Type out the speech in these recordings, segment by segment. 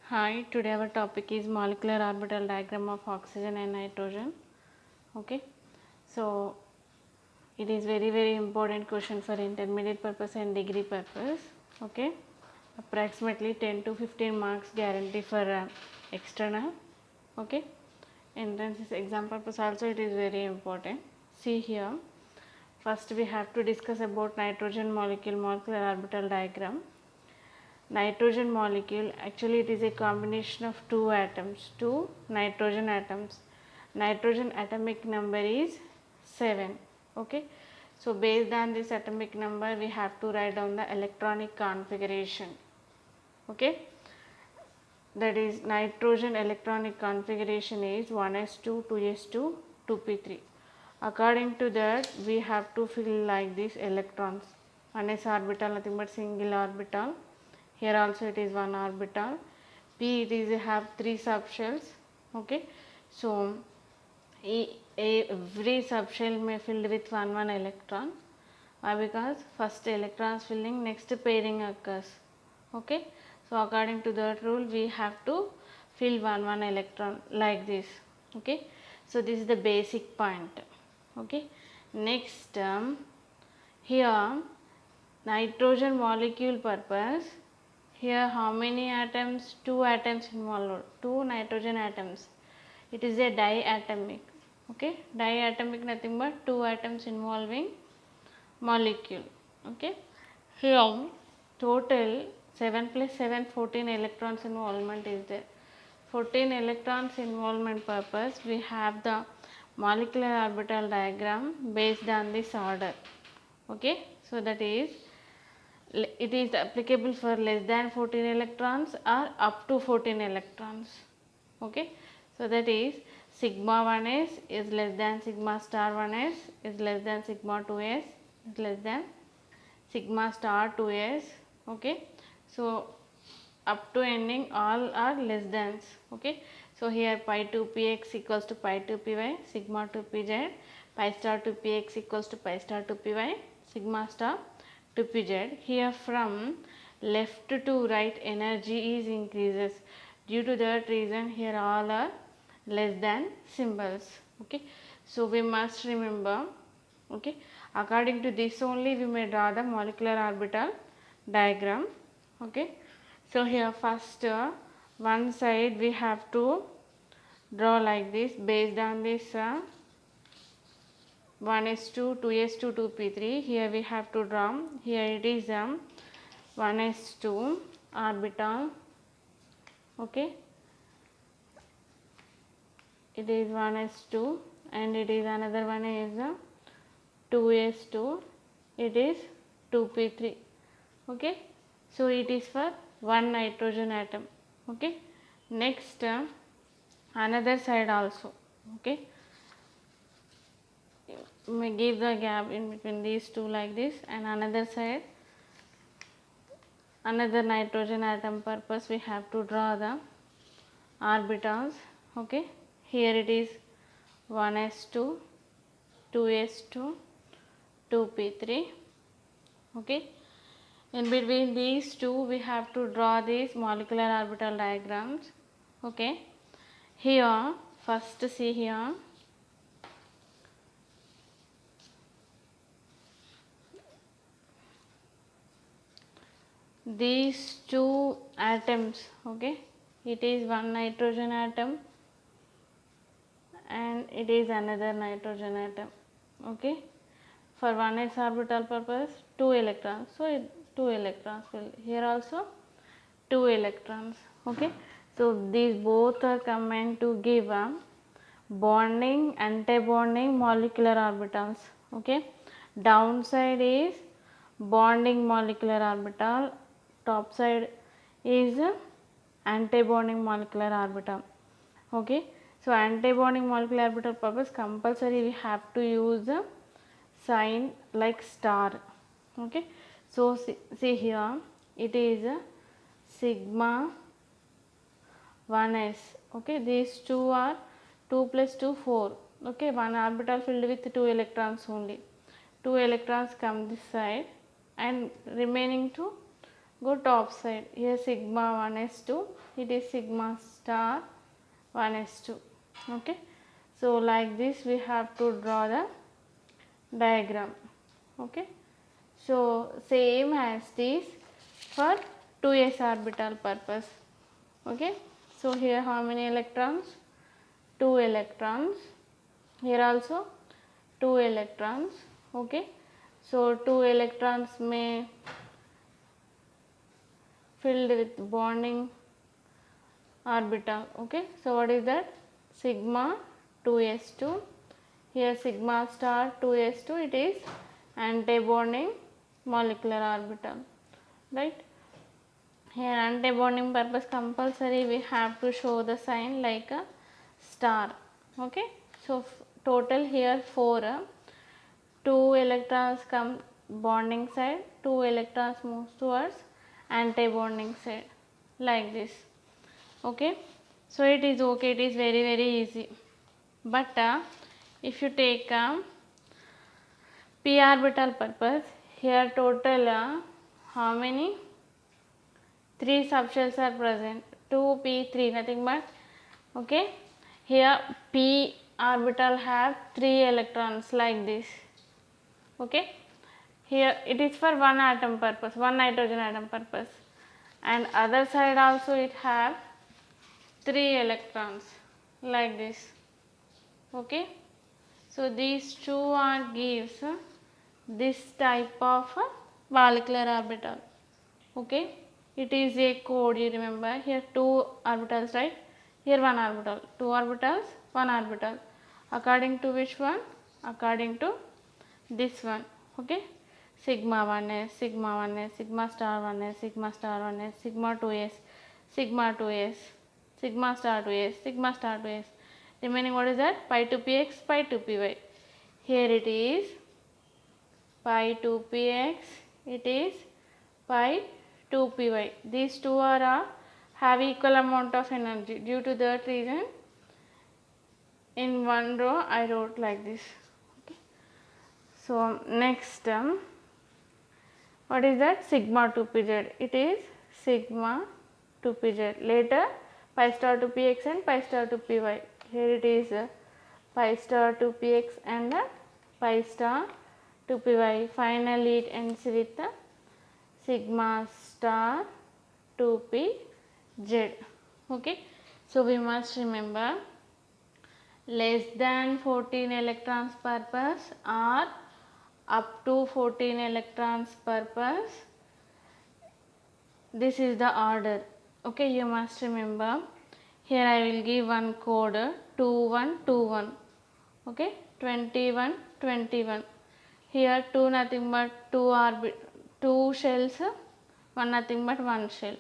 Hi, today our topic is molecular orbital diagram of oxygen and nitrogen. Okay, so it is very important question for intermediate purpose and degree purpose. Okay, approximately 10 to 15 marks guarantee for external. Okay, entrance exam purpose also it is very important. See here, first we have to discuss about nitrogen molecular orbital diagram. Nitrogen molecule, actually it is a combination of two atoms, two nitrogen atoms. Nitrogen atomic number is 7. Okay, so based on this atomic number we have to write down the electronic configuration. Okay, that is nitrogen electronic configuration is 1s2, 2s2, 2p3. According to that we have to fill like this electrons. 1s orbital nothing but single orbital, here also it is one orbital. P it is have 3 subshells. Okay, so every subshell may filled with one electron. Why? Because first electrons filling, next pairing occurs. Okay, so according to that rule we have to fill one electron like this. Okay, so this is the basic point. Okay, next here nitrogen molecule purpose, here how many atoms? 2 atoms involved, 2 nitrogen atoms. It is a diatomic. Okay, diatomic nothing but 2 atoms involving molecule. Okay, here total 7 plus 7 14 electrons involvement is there. 14 electrons involvement purpose we have the molecular orbital diagram based on this order. Okay, so that is it is applicable for less than 14 electrons or up to 14 electrons. Okay, so that is sigma 1s is less than sigma star 1s is less than sigma 2s is less than sigma star 2s. Okay, so up to ending all are less than. Okay, so here pi 2 px equals to pi 2 py, sigma 2 pz, pi star 2 px equals to pi star 2 py, sigma star 2 pz. Here from left to right energy is increases. Due to that reason here all are less than symbols. Okay, so we must remember. Okay, according to this only we may draw the molecular orbital diagram. Okay, so here first one side we have to draw like this based on this 1s2, 2s2, 2p3. Here we have to draw, here it is 1s2 orbital. Okay, it is 1s2 and it is another one is 2s2, it is 2p3. Okay, so it is for one nitrogen atom. Okay, next another side also. Okay, we give the gap in between these two like this, and another side another nitrogen atom purpose we have to draw the orbitals. Okay, here it is 1s2, 2s2, 2p3. Okay, in between these two we have to draw these molecular orbital diagrams. Okay, here first see here these two atoms. Okay, it is one nitrogen atom and it is another nitrogen atom. Okay, for 1s orbital purpose 2 electrons, so 2 electrons will here also 2 electrons. Okay, so these both are combined to give a bonding anti-bonding molecular orbitals. Okay, downside is bonding molecular orbital, top side is anti-bonding molecular orbital. Okay, so anti-bonding molecular orbital purpose compulsory we have to use a sign like star. Okay, so see here it is a sigma 1s. Okay, these two are 2 plus 2 4. Okay, one orbital filled with 2 electrons only. 2 electrons come this side and remaining to go top side. Here sigma 1s2, it is sigma star 1s2. Okay, so like this we have to draw the diagram. Okay, so same as this for 2s orbital purpose. Okay, so here how many electrons? 2 electrons. Here also 2 electrons. Okay, so 2 electrons may filled with bonding orbital. Okay, so what is that? Sigma 2s2. Here sigma star 2s2, it is antibonding molecular orbital, right? Here antibonding purpose compulsory we have to show the sign like a star. Okay, so total here 4. 2 electrons come bonding side, 2 electrons moves towards antibonding side, like this. Okay, so it is okay, it is very easy. But if you take p orbital purpose, here total how many? 3 subshells are present, 2p3, nothing but. Okay, here p orbital have 3 electrons like this. Okay, here it is for one atom purpose, one nitrogen atom purpose, and other side also it have 3 electrons like this. Okay, so these two are gives this type of molecular orbital. Okay, it is a code, you remember. Here 2 orbitals, right? Here 1 orbital, 2 orbitals, 1 orbital. According to which one? According to this one. Okay, sigma 1s, sigma 1s, sigma star 1s, sigma star 1s, sigma 2s, sigma 2s, sigma star 2s, sigma star 2s. Remaining what is that? Pi 2px, pi 2py. Here it is pi 2px, it is pi 2py. These two are have equal amount of energy. Due to that reason, in one row I wrote like this. Okay. So next, what is that? Sigma 2pz. It is sigma 2pz. Later pi star 2px and pi star 2py. Here it is pi star 2px and pi star 2py. Finally it ends with sigma star 2pz. Okay, so we must remember less than 14 electrons purpose or up to 14 electrons purpose, this is the order. Okay, you must remember. Here I will give one code 2121. Okay, 21 21. Here 2 nothing but 2 shells, 1 nothing but 1 shell,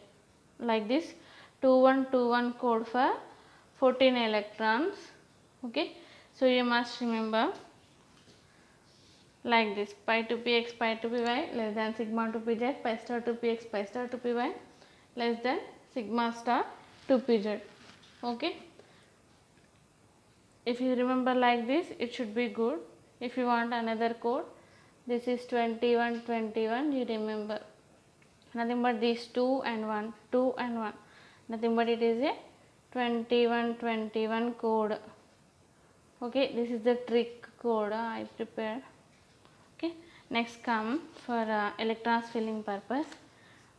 like this. 2121 code for 14 electrons. Okay, so you must remember like this: pi 2px, pi 2py less than sigma 2pz, pi star 2px, pi star 2py less than sigma star 2pz. Okay, if you remember like this, it should be good. If you want another code, this is 2121, you remember nothing but these 2 and 1, 2 and 1, nothing but it is a 2121 code. Okay, this is the trick code I prepared. Okay, next come for electrons filling purpose.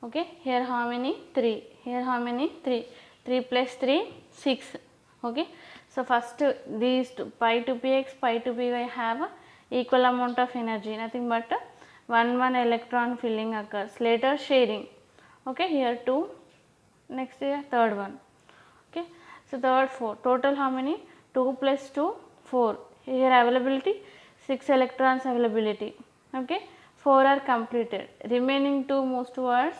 Okay, here how many? 3. Here how many? 3. 3 plus 3, 6. Okay, so first these two, pi 2px, pi 2py have equal amount of energy, nothing but 1 electron filling occurs, later sharing. Okay, here 2, next here third one. Okay, so third 4, total how many? 2 plus 2, 4. Here availability 6 electrons availability. Okay, 4 are completed, remaining 2 moves towards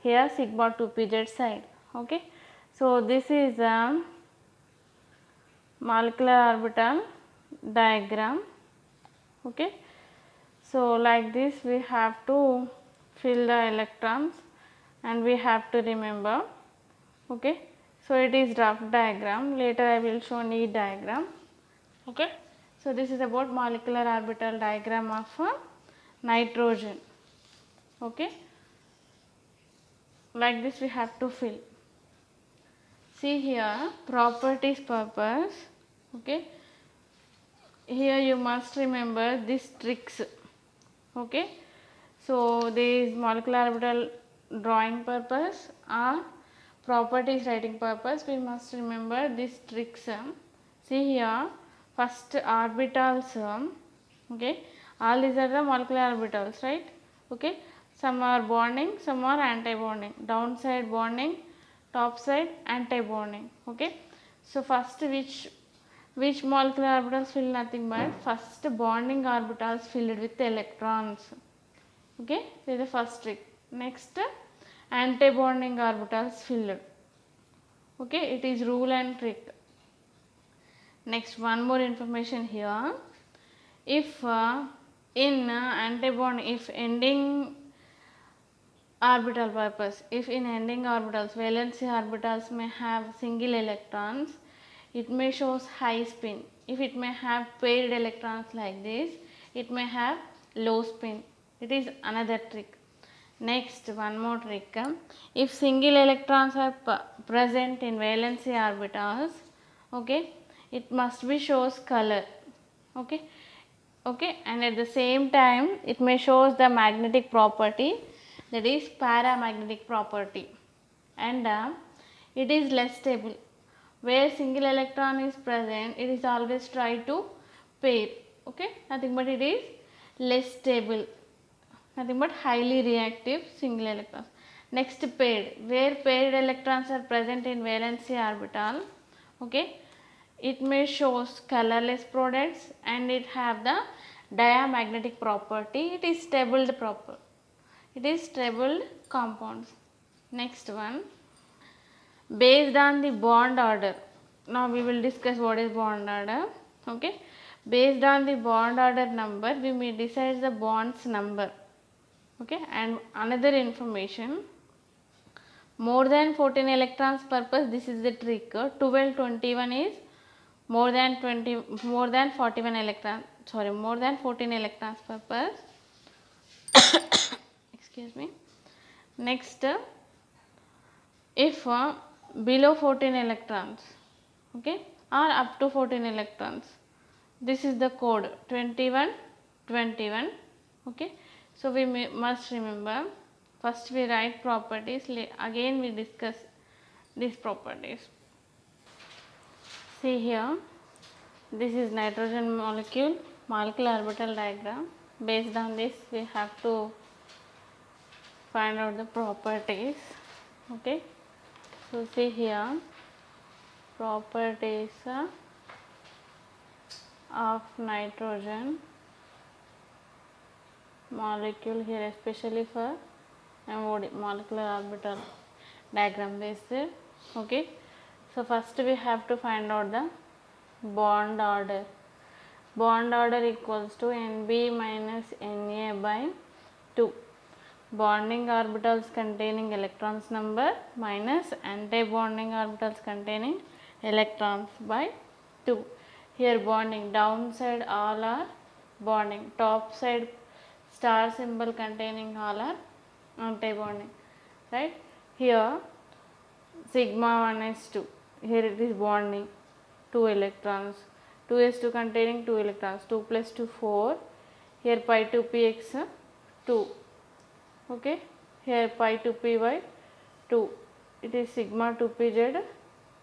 here sigma 2pz side. Okay, so this is molecular orbital diagram. Okay, so like this we have to fill the electrons and we have to remember. Okay, so it is rough diagram, later I will show neat diagram. Okay, so this is about molecular orbital diagram of nitrogen. Okay, like this we have to fill. See here, properties purpose. Okay, here you must remember these tricks. Okay, so these molecular orbital drawing purpose or properties writing purpose, we must remember these tricks. See here, first orbitals. Okay, all these are the molecular orbitals, right? Okay, some are bonding, some are anti-bonding, downside bonding, top side anti-bonding. Okay, so first which molecular orbitals fill? Nothing but first bonding orbitals filled with electrons. Okay, this is the first trick. Next, anti-bonding orbitals filled. Okay, it is rule and trick. Next, one more information here. If in antibond, if ending orbital purpose, if in ending orbitals, valency orbitals may have single electrons, it may shows high spin. If it may have paired electrons like this, it may have low spin. It is another trick. Next, one more trick. If single electrons are present in valency orbitals, okay, it must be shows color. Okay, okay, and at the same time it may shows the magnetic property, that is paramagnetic property, and it is less stable. Where single electron is present, it is always try to pair. Okay, nothing but it is less stable, nothing but highly reactive single electrons. Next, paired, where paired electrons are present in valency orbital, okay, it may shows colorless products and it have the diamagnetic property. It is stable proper, it is stable compounds. Next one, based on the bond order. Now we will discuss what is bond order. Okay, based on the bond order number we may decide the bonds number. Okay, and another information, more than 14 electrons purpose, this is the trick. 12 21 is more than 41 electrons, sorry, more than 14 electrons purpose. Excuse me. Next, if below 14 electrons, okay, or up to 14 electrons, this is the code 21 21. Okay, so we must remember, first we write properties, again we discuss these properties. See here, this is nitrogen molecule, molecular orbital diagram. Based on this we have to find out the properties. Okay, so see here, properties of nitrogen molecule, here especially for MOD, molecular orbital diagram based. Okay, so first we have to find out the bond order. Bond order equals to NB minus Na by 2. Bonding orbitals containing electrons number minus anti-bonding orbitals containing electrons by 2. Here bonding, downside all are bonding, top side star symbol containing all are anti-bonding, right? Here sigma 1s2, here it is bonding, 2 electrons, 2s2 containing 2 electrons, 2 plus 2 4, here pi 2 px 2, okay, here pi 2 py 2, it is sigma 2 pz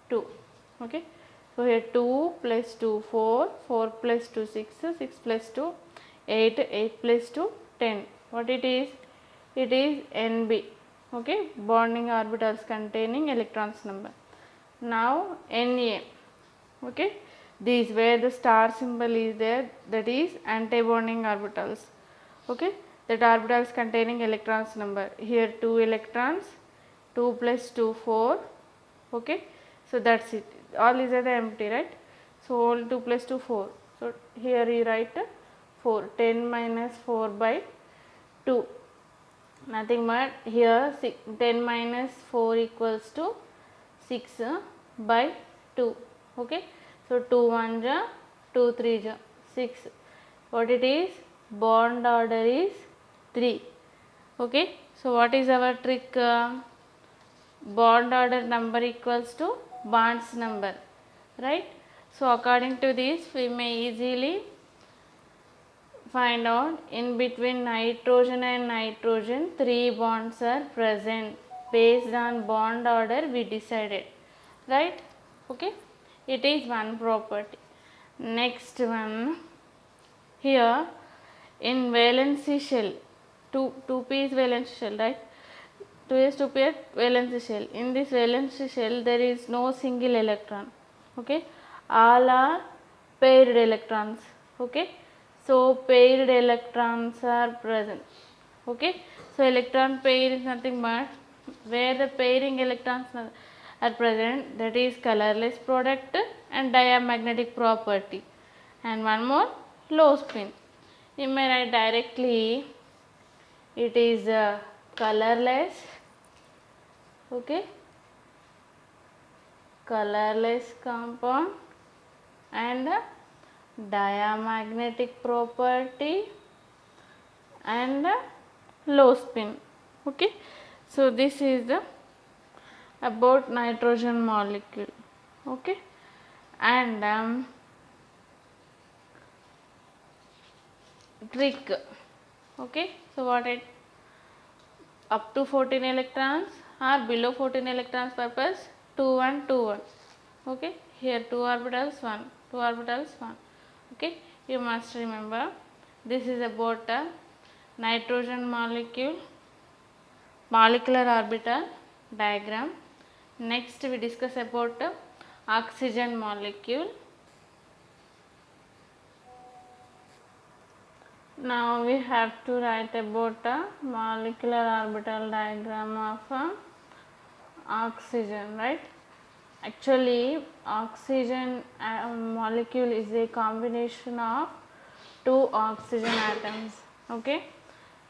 2, okay. So here 2 plus 2 4, 4 plus 2 6, 6 plus 2 8, 8 plus 2 10. What it is? It is Nb. Okay, bonding orbitals containing electrons number. Now Na. Okay, these where the star symbol is there, that is anti-bonding orbitals. Okay, that orbitals containing electrons number. Here 2 electrons, 2 plus 2 4. Okay, so that's it. All these are the empty, right? So all 2 plus 2 4. So here you write 4. 10 minus 4 by 2. Nothing but here 10 minus 4 equals to 6 by 2. Okay, so 2 1 ja, 2 3 ja, 6. What it is? Bond order is 3. Okay, so what is our trick? bond order number equals to bonds number, right? So according to this we may easily find out in between nitrogen and nitrogen 3 bonds are present based on bond order we decided, right? Okay, it is one property. Next one, here in valency shell, 2p is valency shell, right? 2s 2p at valency shell. In this valency shell there is no single electron, okay, all are paired electrons, okay. So paired electrons are present, okay. So electron pair is nothing but where the pairing electrons are present, that is colorless product and diamagnetic property. And one more, low spin. You may write directly, it is colorless, okay, colorless compound and diamagnetic property and low spin, okay. So this is the about nitrogen molecule, okay. And trick, okay. So what it up to 14 electrons or below 14 electrons purpose 2 1 2 1, okay. Here 2 orbitals 1, 2 orbitals 1, okay. You must remember this is about a nitrogen molecule molecular orbital diagram. Next we discuss about oxygen molecule. Now we have to write about a molecular orbital diagram of oxygen, right? Actually oxygen molecule is a combination of 2 oxygen atoms, okay.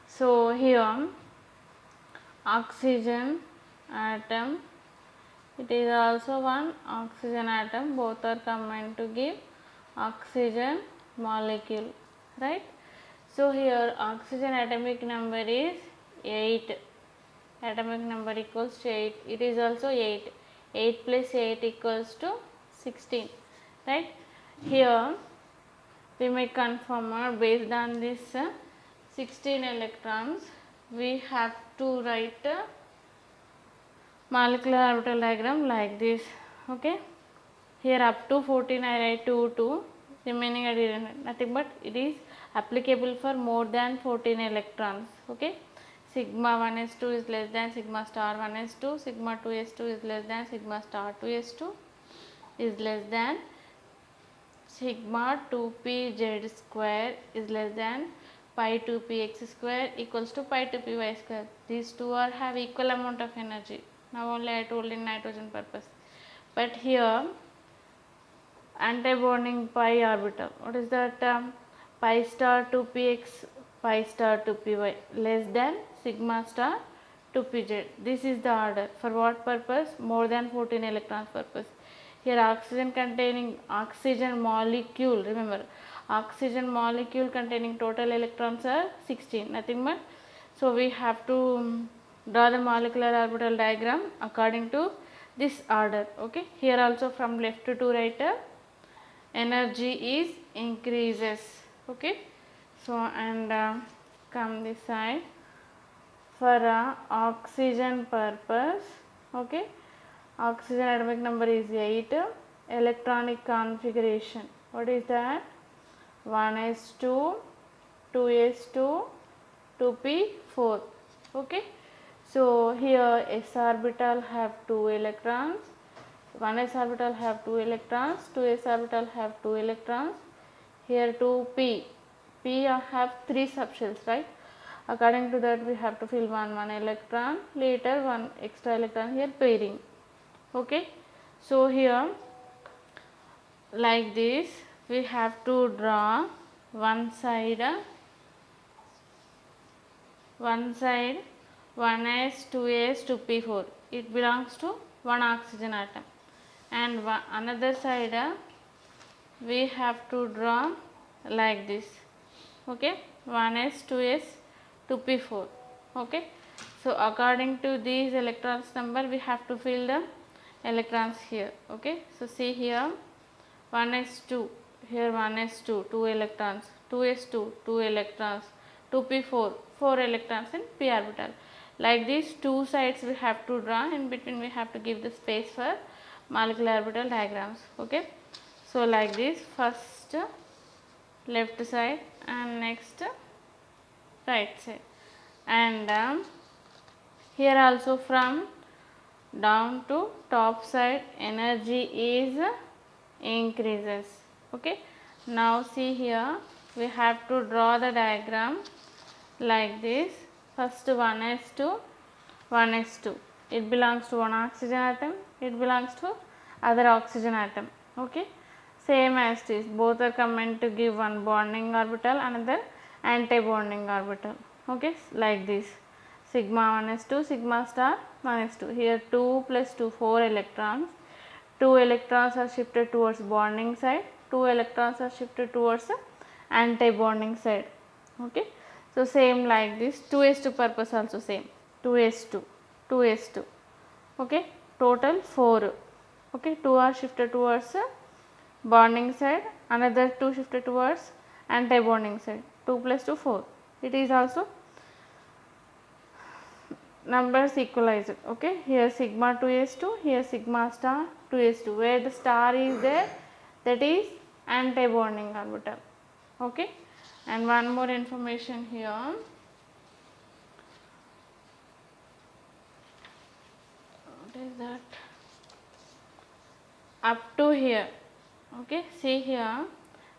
So here oxygen atom, it is also one oxygen atom, both are combined to give oxygen molecule, right? So here oxygen atomic number is 8, atomic number equals to 8, it is also 8, 8 plus 8 equals to 16, right? Here we may confirm based on this 16 electrons, we have to write molecular orbital diagram like this, okay. Here up to 14 I write 2 2, remaining I didn't write, nothing but it is applicable for more than 14 electrons, okay. Sigma 1s2 is less than sigma star 1s2, sigma 2s2 is less than sigma star 2s2 is less than sigma 2p z square is less than pi 2p x square equals to pi 2p y square. These two are have equal amount of energy. Now only I told in nitrogen purpose, but here antibonding pi orbital, what is that pi star 2px pi star 2py less than sigma star 2pz. This is the order for what purpose? More than 14 electrons purpose. Here oxygen containing oxygen molecule, remember oxygen molecule containing total electrons are 16, nothing but. So we have to draw the molecular orbital diagram according to this order, okay. Here also from left to right energy is increases, okay. So and come this side for oxygen purpose, okay. Oxygen atomic number is 8, electronic configuration, what is that? 1s2 2s2 2p4, okay. So here s orbital have 2 electrons, 1s orbital have 2 electrons, 2s orbital have 2 electrons, here 2p, p have 3 subshells, right? According to that we have to fill one electron, later one extra electron, here pairing, okay. So here like this we have to draw one side 1s, 2s, 2p4, it belongs to one oxygen atom, and another side we have to draw like this, okay, 1s, 2s, 2p4, okay. So according to these electrons number, we have to fill the electrons here. Okay, so see here 1s2, here 1s2, 2 electrons, 2s2, 2 electrons, 2p4, 4 electrons in p orbital. Like these two sides we have to draw, in between we have to give the space for molecular orbital diagrams. Okay, so like this, first left side and next right side, and here also from down to top side energy is increases. Okay, now see here we have to draw the diagram like this. First 1s2, 1s2, it belongs to one oxygen atom, it belongs to other oxygen atom. Okay, same as this, both are combined to give one bonding orbital, another anti-bonding orbital. Okay, like this, sigma 1s2, sigma star 1s2. Here 2 plus 2, 4 electrons. 2 electrons are shifted towards bonding side, 2 electrons are shifted towards anti-bonding side. Okay, so same like this, 2s2 purpose also same, 2s2, 2s2. Okay, total 4. Okay, 2 are shifted towards bonding side, another 2 shifted towards anti-bonding side, 2 plus 2, 4. It is also numbers equalized. Okay, here sigma 2s2, here sigma star 2s2. Where the star is there, that is anti-bonding orbital. Okay, and one more information here. What is that? Up to here. Okay, see here,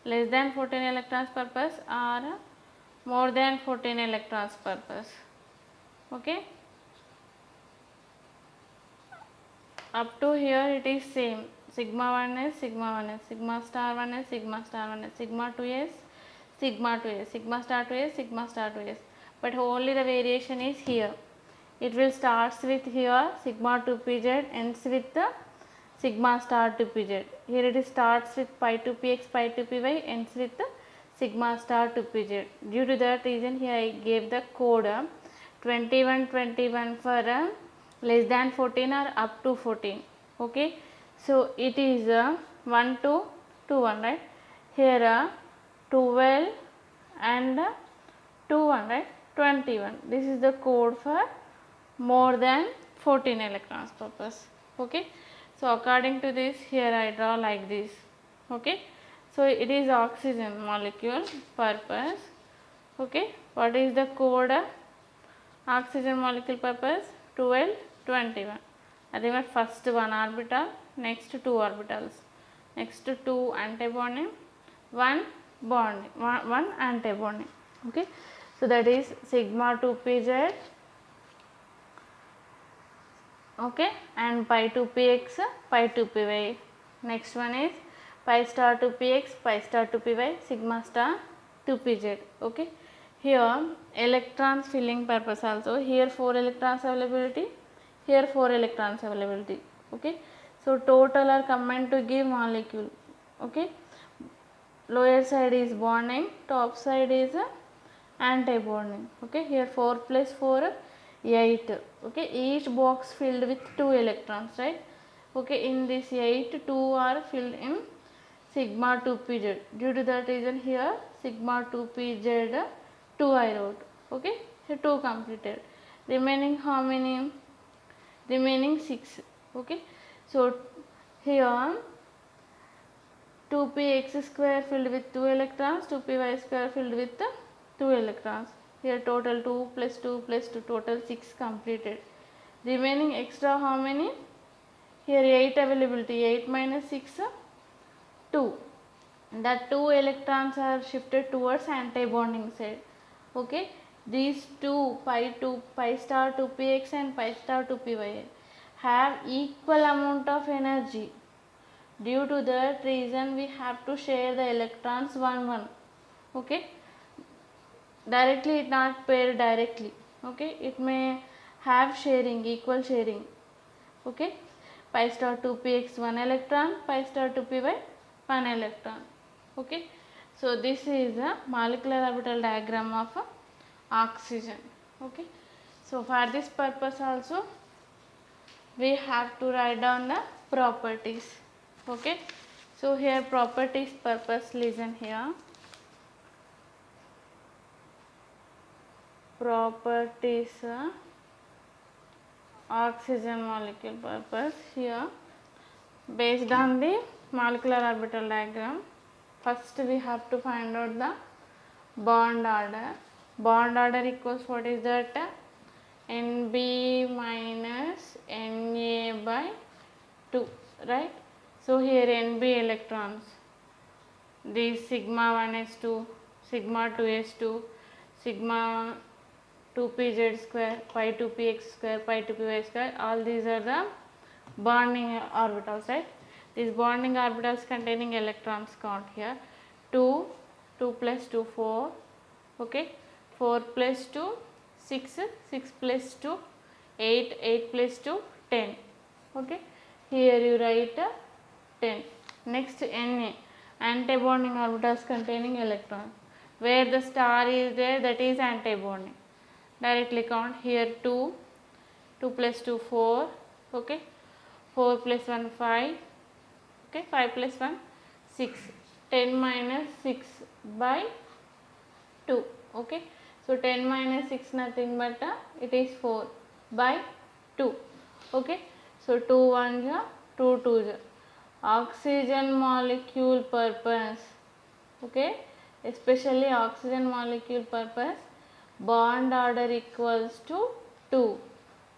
less than 14 electrons purpose or more than 14 electrons purpose. Okay, up to here it is same, sigma 1 is sigma 1 is, sigma star 1 is sigma star 1 is, sigma 2 is sigma 2 is, sigma star 2 is sigma star 2 is, but only the variation is here. It will starts with here sigma 2pz, ends with the sigma star 2pz. Here it starts with pi 2px, pi 2py, ends with the sigma star 2pz. Due to that reason here I gave the code 2121 for less than 14 or up to 14. Okay, so it is 1 to 2 1, right? Here 12 and 2 1, right? 21. This is the code for more than 14 electrons purpose. Okay, so according to this, here I draw like this. Okay, so it is oxygen molecule purpose. Okay, what is the code? Oxygen molecule purpose 12 21. Remember, first one orbital, next two orbitals, next two antibonding, one bonding, one antibonding. Okay, so that is sigma 2pz. Okay, and pi 2px, pi 2py. Next one is pi star 2px, pi star 2py, sigma star 2pz. Okay, here electrons filling purpose also, here 4 electrons availability, here 4 electrons availability. Okay, so total are combined to give molecule. Okay, lower side is bonding, top side is anti-bonding. Okay, here 4 plus 4, 8. Okay, each box filled with 2 electrons, right? Okay, in this 8, 2 are filled in sigma 2pz. Due to that reason here sigma 2pz 2 I wrote. Okay, here 2 completed. Remaining how many? Remaining 6. Okay, so here 2px square filled with 2 electrons, 2py square filled with 2 electrons. Here total 2 plus 2 plus 2, total 6 completed. Remaining extra how many? Here 8 availability, 8 minus 6, 2. The 2 electrons are shifted towards anti-bonding side. Okay, these two pi star 2px and pi star 2py have equal amount of energy. Due to that reason we have to share the electrons 1 1. Okay, directly it not pair directly. Okay, it may have sharing, equal sharing. Okay, pi star 2px 1 electron, pi star 2py 1 electron. Okay, so this is a molecular orbital diagram of oxygen. Okay, So for this purpose also we have to write down the properties. Okay, so here properties purpose, listen here. Properties oxygen molecule purpose. Here based on the molecular orbital diagram, first we have to find out the bond order. Bond order equals, what is that? Nb minus Na by 2, right? So here Nb electrons, these sigma 1s2, sigma 2s2, sigma 2pz square, pi 2px square, pi 2py square, all these are the bonding orbitals, right? These bonding orbitals containing electrons count here. 2, 2 plus 2, 4, okay, 4 plus 2, 6, 6 plus 2, 8, 8 plus 2, 10, okay. Here you write 10. Next Na, antibonding orbitals containing electrons. Where the star is there, that is antibonding. Directly count here 2, 2 plus 2, 4, okay, 4 plus 1, 5, okay, 5 plus 1, 6, 10 minus 6 by 2, okay. So 10 minus 6 nothing but it is 4 by 2, okay. So 2 1 ja, 2 2 ja. Oxygen molecule purpose, okay, especially oxygen molecule purpose, bond order equals to 2,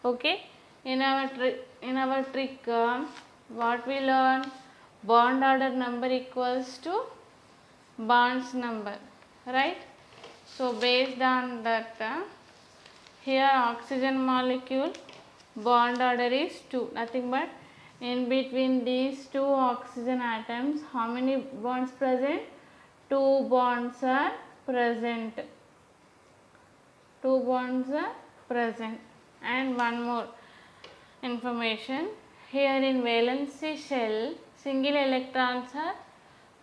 okay. In our trick what we learn, bond order number equals to bonds number, right? So based on that here oxygen molecule bond order is 2, nothing but in between these two oxygen atoms how many bonds present? 2 bonds are present. 2 bonds are present. And one more information, here in valency shell single electrons are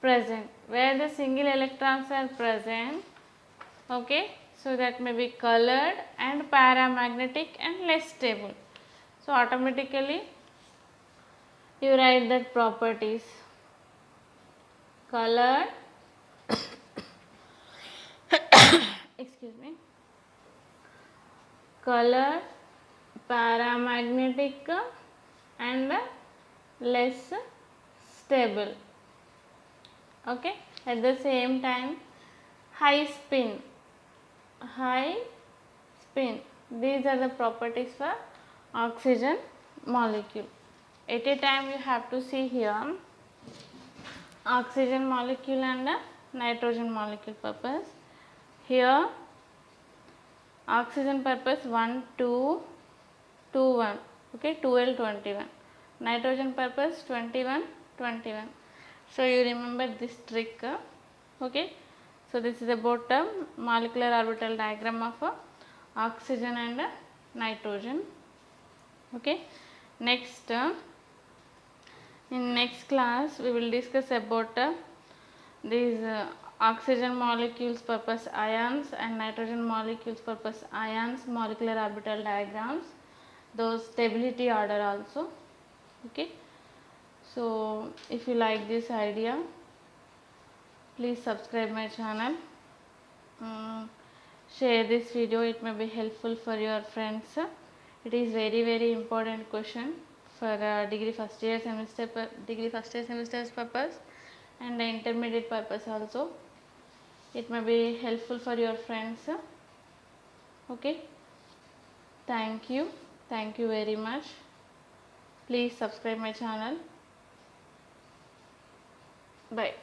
present. Where the single electrons are present, okay, so that may be colored and paramagnetic and less stable. So automatically you write that properties, colored excuse me, colored, paramagnetic and less stable, okay. At the same time high spin, these are the properties for oxygen molecule. At a time you have to see here oxygen molecule and nitrogen molecule purpose. Here oxygen purpose 1 2 2 1, okay, 12 21, nitrogen purpose 21 21. So you remember this trick, okay. So this is about the molecular orbital diagram of oxygen and nitrogen, okay. Next in next class we will discuss about these oxygen molecules purpose ions and nitrogen molecules purpose ions molecular orbital diagrams, those stability order also, okay. So if you like this idea, please subscribe my channel, share this video, it may be helpful for your friends. It is very important question for degree first year semesters purpose and the intermediate purpose also. It may be helpful for your friends, okay. Thank you very much. Please subscribe my channel. Bye.